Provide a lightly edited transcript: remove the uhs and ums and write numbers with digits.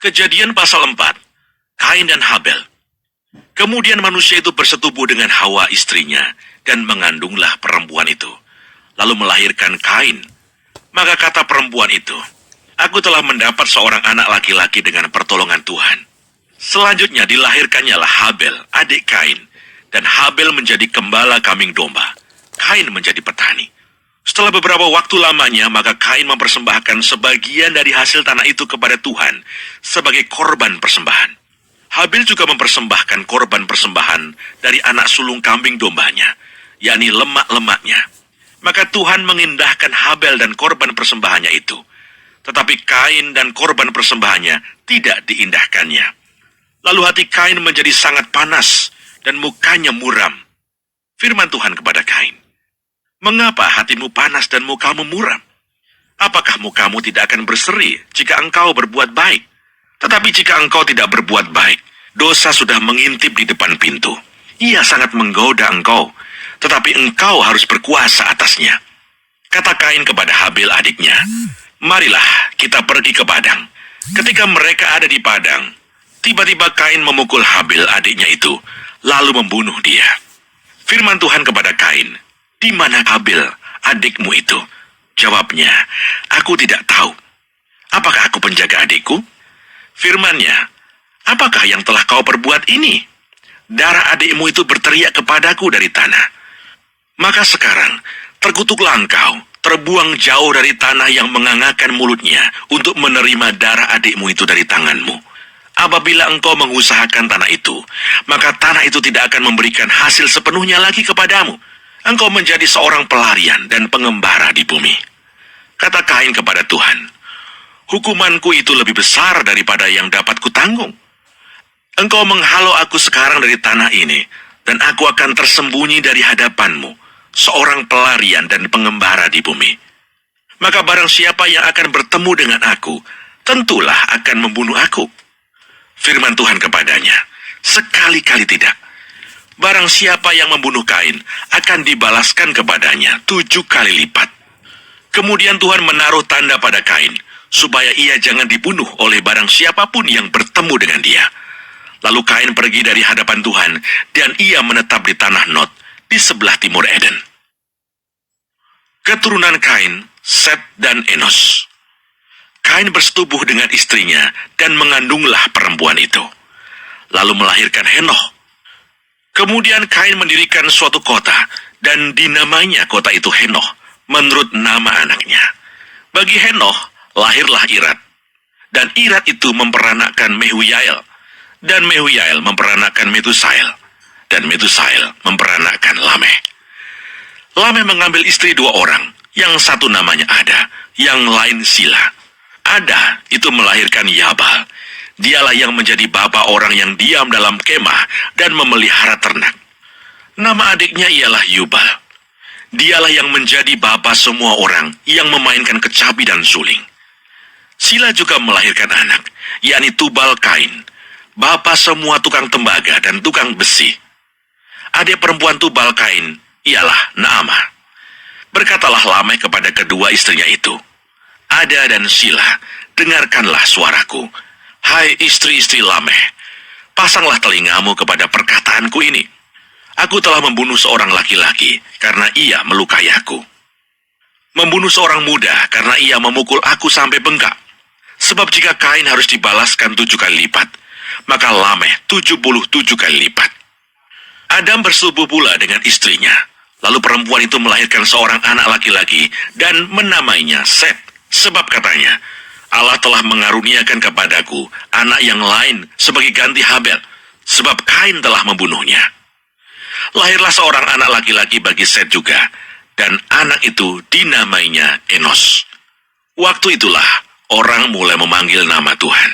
Kejadian pasal 4, Kain dan Habel. Kemudian manusia itu bersetubuh dengan Hawa istrinya, dan mengandunglah perempuan itu, lalu melahirkan Kain. Maka kata perempuan itu, "Aku telah mendapat seorang anak laki-laki dengan pertolongan Tuhan." Selanjutnya dilahirkannya Habel, adik Kain, dan Habel menjadi gembala kambing domba. Kain menjadi petani. Setelah beberapa waktu lamanya, maka Kain mempersembahkan sebagian dari hasil tanah itu kepada Tuhan sebagai korban persembahan. Habel juga mempersembahkan korban persembahan dari anak sulung kambing dombanya, yakni lemak-lemaknya. Maka Tuhan mengindahkan Habel dan korban persembahannya itu, tetapi Kain dan korban persembahannya tidak diindahkannya. Lalu hati Kain menjadi sangat panas dan mukanya muram. Firman Tuhan kepada Kain, "Mengapa hatimu panas dan mukamu muram? Apakah mukamu tidak akan berseri jika engkau berbuat baik? Tetapi jika engkau tidak berbuat baik, dosa sudah mengintip di depan pintu. Ia sangat menggoda engkau, tetapi engkau harus berkuasa atasnya." Kata Kain kepada Habel adiknya, "Marilah kita pergi ke padang." Ketika mereka ada di padang, tiba-tiba Kain memukul Habel adiknya itu, lalu membunuh dia. Firman Tuhan kepada Kain, "Di mana Habel, adikmu itu?" Jawabnya, "Aku tidak tahu." "Apakah aku penjaga adikku?" Firman-Nya, "Apakah yang telah kau perbuat ini? Darah adikmu itu berteriak kepadaku dari tanah. Maka sekarang, terkutuklah engkau, terbuang jauh dari tanah yang mengangakan mulutnya untuk menerima darah adikmu itu dari tanganmu. Apabila engkau mengusahakan tanah itu, maka tanah itu tidak akan memberikan hasil sepenuhnya lagi kepadamu. Engkau menjadi seorang pelarian dan pengembara di bumi." Kata Kain kepada Tuhan, "Hukumanku itu lebih besar daripada yang dapat kutanggung. Engkau menghalau aku sekarang dari tanah ini, dan aku akan tersembunyi dari hadapanmu, seorang pelarian dan pengembara di bumi. Maka barang siapa yang akan bertemu dengan aku, tentulah akan membunuh aku." Firman Tuhan kepadanya, "Sekali-kali tidak. Barang siapa yang membunuh Kain, akan dibalaskan kepadanya 7 kali lipat." Kemudian Tuhan menaruh tanda pada Kain, supaya ia jangan dibunuh oleh barang siapapun yang bertemu dengan dia. Lalu Kain pergi dari hadapan Tuhan, dan ia menetap di tanah Nod, di sebelah timur Eden. Keturunan Kain, Set dan Enos. Kain bersetubuh dengan istrinya dan mengandunglah perempuan itu, lalu melahirkan Henoh. Kemudian Kain mendirikan suatu kota, dan dinamainya kota itu Henoh, menurut nama anaknya. Bagi Henoh lahirlah Irad, dan Irad itu memperanakkan Mehuyael, dan Mehuyael memperanakkan Metusael, dan Metusael memperanakkan Lameh. Lameh mengambil istri 2 orang, yang satu namanya Ada, yang lain Sila. Ada itu melahirkan Yabal. Dialah yang menjadi bapa orang yang diam dalam kemah dan memelihara ternak. Nama adiknya ialah Yubal. Dialah yang menjadi bapa semua orang yang memainkan kecapi dan suling. Sila juga melahirkan anak, yakni Tubal Kain, bapa semua tukang tembaga dan tukang besi. Adik perempuan Tubal Kain ialah Naamah. Berkatalah Lameh kepada kedua istrinya itu, "Ada dan Sila, dengarkanlah suaraku. Hai istri-istri Lameh, pasanglah telingamu kepada perkataanku ini. Aku telah membunuh seorang laki-laki karena ia melukai aku. Membunuh seorang muda karena ia memukul aku sampai bengkak. Sebab jika Kain harus dibalaskan 7 kali lipat, maka Lameh 77 kali lipat." Adam bersetubuh pula dengan istrinya. Lalu perempuan itu melahirkan seorang anak laki-laki dan menamainya Set. Sebab katanya, "Allah telah mengaruniakan kepadaku anak yang lain sebagai ganti Habel, sebab Kain telah membunuhnya." Lahirlah seorang anak laki-laki bagi Set juga, dan anak itu dinamainya Enos. Waktu itulah orang mulai memanggil nama Tuhan.